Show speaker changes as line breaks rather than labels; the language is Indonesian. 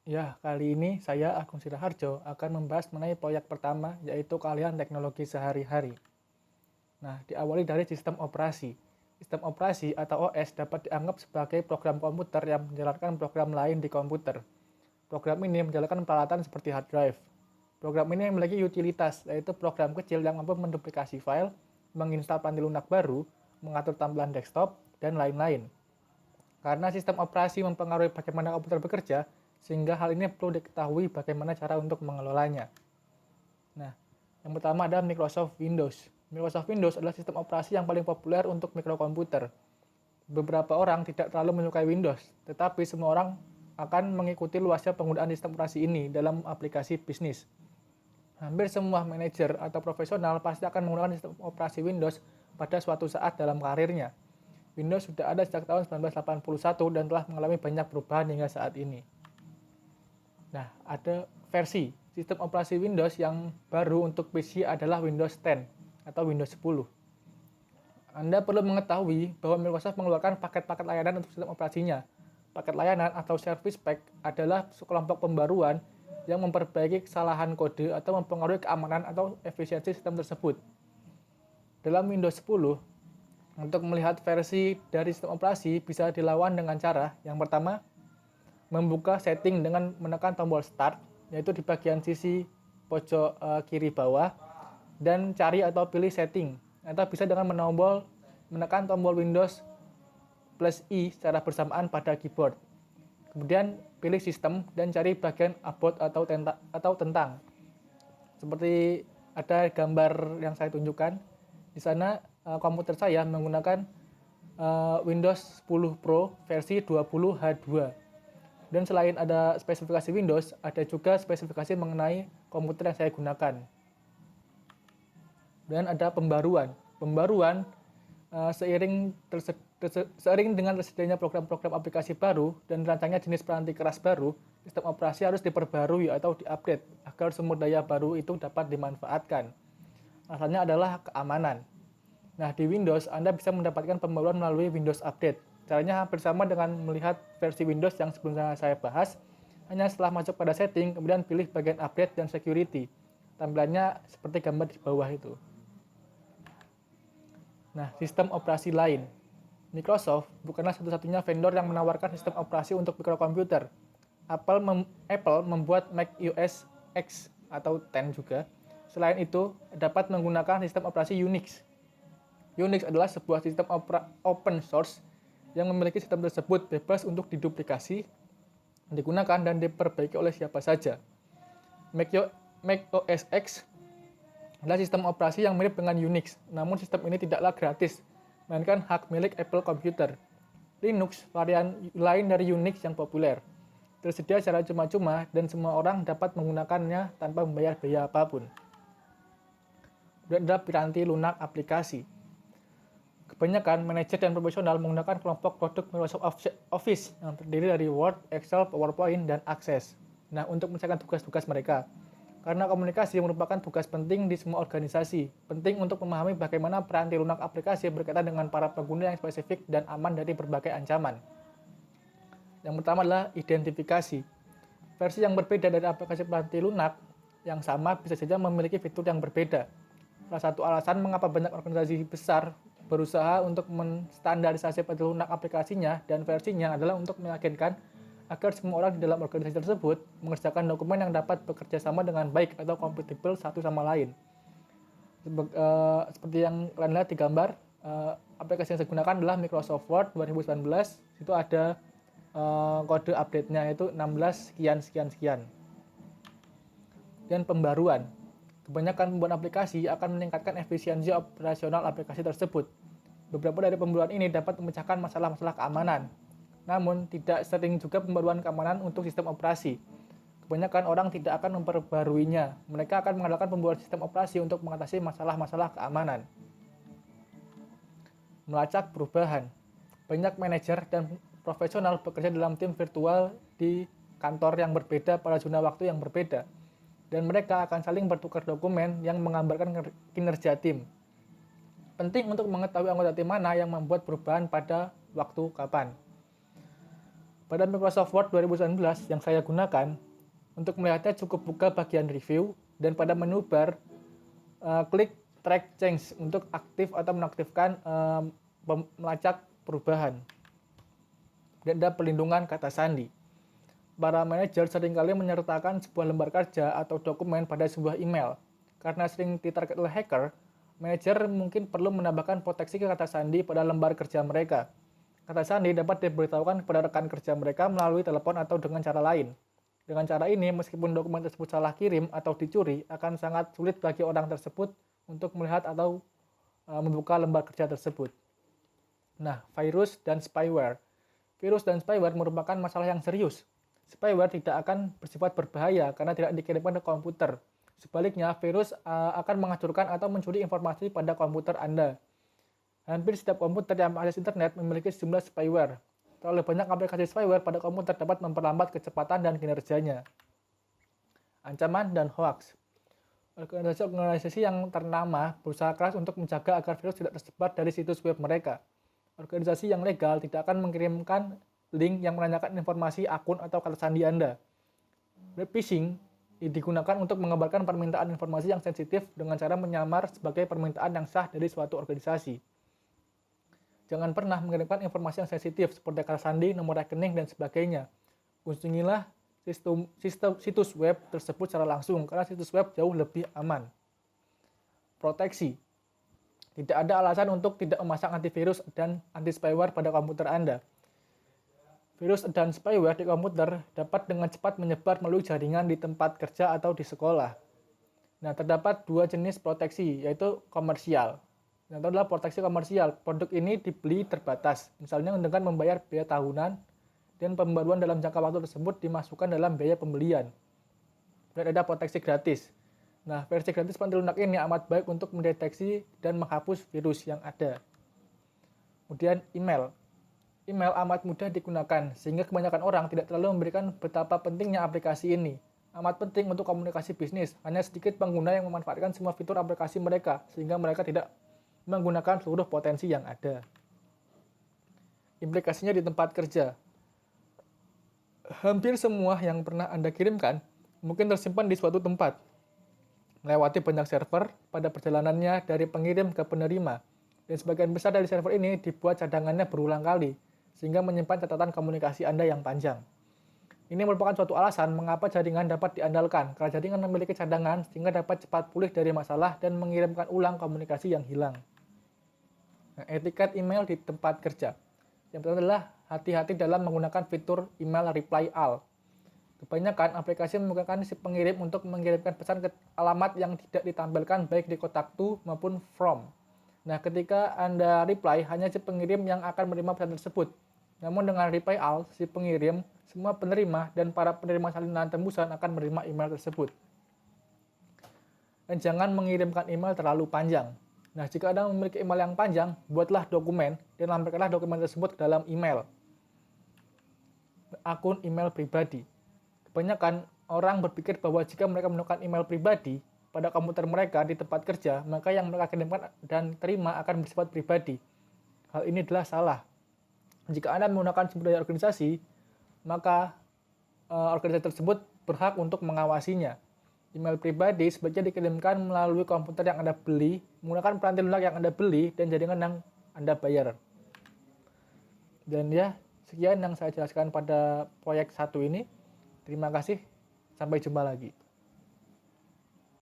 Ya, kali ini saya, Agung Siraharjo, akan membahas mengenai proyek pertama, yaitu keahlian teknologi sehari-hari. Nah, diawali dari sistem operasi. Sistem operasi atau OS dapat dianggap sebagai program komputer yang menjalankan program lain di komputer. Program ini menjalankan peralatan seperti hard drive. Program ini memiliki utilitas, yaitu program kecil yang mampu menduplikasi file, menginstal panti lunak baru, mengatur tampilan desktop, dan lain-lain. Karena sistem operasi mempengaruhi bagaimana komputer bekerja, sehingga hal ini perlu diketahui bagaimana cara untuk mengelolanya. Nah, yang pertama ada Microsoft Windows. Microsoft Windows adalah sistem operasi yang paling populer untuk mikrokomputer. Beberapa orang tidak terlalu menyukai Windows, tetapi semua orang akan mengikuti luasnya penggunaan sistem operasi ini dalam aplikasi bisnis. Hampir semua manajer atau profesional pasti akan menggunakan sistem operasi Windows pada suatu saat dalam karirnya. Windows sudah ada sejak tahun 1981 dan telah mengalami banyak perubahan hingga saat ini. Nah, ada versi sistem operasi Windows yang baru untuk PC adalah Windows 10 atau Windows 10. Anda perlu mengetahui bahwa Microsoft mengeluarkan paket-paket layanan untuk sistem operasinya. Paket layanan atau Service Pack adalah sekelompok pembaruan yang memperbaiki kesalahan kode atau mempengaruhi keamanan atau efisiensi sistem tersebut. Dalam Windows 10, untuk melihat versi dari sistem operasi bisa dilawan dengan cara yang pertama, membuka setting dengan menekan tombol Start, yaitu di bagian sisi pojok kiri bawah, dan cari atau pilih setting, atau bisa dengan menekan tombol Windows plus I secara bersamaan pada keyboard. Kemudian pilih sistem dan cari bagian about atau tentang. Seperti ada gambar yang saya tunjukkan. Di sana komputer saya menggunakan Windows 10 Pro versi 20H2. Dan selain ada spesifikasi Windows, ada juga spesifikasi mengenai komputer yang saya gunakan. Dan ada pembaruan. Pembaruan seiring dengan tersedianya program-program aplikasi baru dan dirancangnya jenis peranti keras baru, sistem operasi harus diperbarui atau diupdate agar sumber daya baru itu dapat dimanfaatkan. Alasannya adalah keamanan. Nah, di Windows, Anda bisa mendapatkan pembaruan melalui Windows Update. Caranya hampir sama dengan melihat versi Windows yang sebelumnya saya bahas, hanya setelah masuk pada setting, kemudian pilih bagian Update dan Security. Tampilannya seperti gambar di bawah itu. Nah, sistem operasi lain. Microsoft bukanlah satu-satunya vendor yang menawarkan sistem operasi untuk mikrokomputer. Apple membuat Mac OS X atau 10 juga. Selain itu, dapat menggunakan sistem operasi Unix. Unix adalah sebuah sistem open source yang memiliki sistem tersebut bebas untuk diduplikasi, digunakan, dan diperbaiki oleh siapa saja. Mac OS X adalah sistem operasi yang mirip dengan Unix, namun sistem ini tidaklah gratis, melainkan hak milik Apple Computer. Linux, varian lain dari Unix yang populer, tersedia secara cuma-cuma dan semua orang dapat menggunakannya tanpa membayar biaya apapun. Dan ada piranti lunak aplikasi. Kebanyakan manajer dan profesional menggunakan kelompok produk Microsoft Office yang terdiri dari Word, Excel, PowerPoint, dan Access. Nah, untuk menyelesaikan tugas-tugas mereka. Karena komunikasi merupakan tugas penting di semua organisasi. Penting untuk memahami bagaimana peranti lunak aplikasi berkaitan dengan para pengguna yang spesifik dan aman dari berbagai ancaman. Yang pertama adalah identifikasi. Versi yang berbeda dari aplikasi peranti lunak yang sama bisa saja memiliki fitur yang berbeda. Salah satu alasan mengapa banyak organisasi besar berusaha untuk menstandarisasi peranti lunak aplikasinya dan versinya adalah untuk meyakinkan agar semua orang di dalam organisasi tersebut mengerjakan dokumen yang dapat bekerja sama dengan baik atau kompatibel satu sama lain. Seperti yang kalian lihat di gambar, aplikasi yang saya gunakan adalah Microsoft Word 2019. Itu ada kode update-nya yaitu 16 sekian. Dan pembaruan. Kebanyakan pembuat aplikasi akan meningkatkan efisiensi operasional aplikasi tersebut. Beberapa dari pembaruan ini dapat memecahkan masalah-masalah keamanan. Namun, tidak sering juga pembaruan keamanan untuk sistem operasi. Kebanyakan orang tidak akan memperbaruinya. Mereka akan mengandalkan pembaruan sistem operasi untuk mengatasi masalah-masalah keamanan. Melacak perubahan. Banyak manajer dan profesional bekerja dalam tim virtual di kantor yang berbeda pada zona waktu yang berbeda. Dan mereka akan saling bertukar dokumen yang menggambarkan kinerja tim. Penting untuk mengetahui anggota tim mana yang membuat perubahan pada waktu kapan. Pada Microsoft Word 2019 yang saya gunakan, untuk melihatnya cukup buka bagian review, dan pada menu bar, klik track change untuk aktif atau menaktifkan melacak perubahan. Dan ada pelindungan kata sandi. Para manajer seringkali menyertakan sebuah lembar kerja atau dokumen pada sebuah email. Karena sering ditarget oleh hacker, manajer mungkin perlu menambahkan proteksi kata sandi pada lembar kerja mereka. Kata sandi dapat diberitahukan kepada rekan kerja mereka melalui telepon atau dengan cara lain. Dengan cara ini, meskipun dokumen tersebut salah kirim atau dicuri, akan sangat sulit bagi orang tersebut untuk melihat atau membuka lembar kerja tersebut. Nah, virus dan spyware. Virus dan spyware merupakan masalah yang serius. Spyware tidak akan bersifat berbahaya karena tidak dikirimkan ke komputer. Sebaliknya, virus akan menghancurkan atau mencuri informasi pada komputer Anda. Hampir setiap komputer yang mengakses internet memiliki sejumlah spyware. Terlalu banyak aplikasi spyware pada komputer dapat memperlambat kecepatan dan kinerjanya. Ancaman dan hoaks. Organisasi-organisasi yang ternama berusaha keras untuk menjaga agar virus tidak tersebar dari situs web mereka. Organisasi yang legal tidak akan mengirimkan link yang menanyakan informasi akun atau kata sandi Anda. Web phishing digunakan untuk mengabarkan permintaan informasi yang sensitif dengan cara menyamar sebagai permintaan yang sah dari suatu organisasi. Jangan pernah mengirimkan informasi yang sensitif seperti kata sandi, nomor rekening, dan sebagainya. Kunjungilah situs web tersebut secara langsung karena situs web jauh lebih aman. Proteksi. Tidak ada alasan untuk tidak memasang antivirus dan anti-spyware pada komputer Anda. Virus dan spyware di komputer dapat dengan cepat menyebar melalui jaringan di tempat kerja atau di sekolah. Nah, terdapat dua jenis proteksi, yaitu komersial. Yang adalah proteksi komersial. Produk ini dibeli terbatas, misalnya dengan membayar biaya tahunan, dan pembaruan dalam jangka waktu tersebut dimasukkan dalam biaya pembelian. Dan ada proteksi gratis. Nah, versi gratis panel lunak ini amat baik untuk mendeteksi dan menghapus virus yang ada. Kemudian email. Email amat mudah digunakan, sehingga kebanyakan orang tidak terlalu memberikan betapa pentingnya aplikasi ini. Amat penting untuk komunikasi bisnis, hanya sedikit pengguna yang memanfaatkan semua fitur aplikasi mereka, sehingga mereka tidak menggunakan seluruh potensi yang ada. Implikasinya di tempat kerja. Hampir semua yang pernah Anda kirimkan mungkin tersimpan di suatu tempat, melewati banyak server pada perjalanannya dari pengirim ke penerima, dan sebagian besar dari server ini dibuat cadangannya berulang kali, sehingga menyimpan catatan komunikasi Anda yang panjang. Ini merupakan suatu alasan mengapa jaringan dapat diandalkan, karena jaringan memiliki cadangan sehingga dapat cepat pulih dari masalah dan mengirimkan ulang komunikasi yang hilang. Nah, etiket email di tempat kerja. Yang pertama adalah hati-hati dalam menggunakan fitur email reply all. Kebanyakan aplikasi memungkinkan si pengirim untuk mengirimkan pesan ke alamat yang tidak ditampilkan baik di kotak to maupun from. Nah, ketika Anda reply, hanya si pengirim yang akan menerima pesan tersebut. Namun dengan reply all, si pengirim, semua penerima, dan para penerima salinan tembusan akan menerima email tersebut. Dan jangan mengirimkan email terlalu panjang. Nah, jika Anda memiliki email yang panjang, buatlah dokumen dan lampirkanlah dokumen tersebut ke dalam email. Akun email pribadi. Kebanyakan orang berpikir bahwa jika mereka menggunakan email pribadi pada komputer mereka di tempat kerja, maka yang mereka kirimkan dan terima akan bersifat pribadi. Hal ini adalah salah. Jika Anda menggunakan sumber daya organisasi, maka organisasi tersebut berhak untuk mengawasinya. Email pribadi sebaiknya dikirimkan melalui komputer yang Anda beli, menggunakan peranti lunak yang Anda beli, dan jaringan yang Anda bayar. Dan ya, sekian yang saya jelaskan pada proyek 1 ini. Terima kasih, sampai jumpa lagi.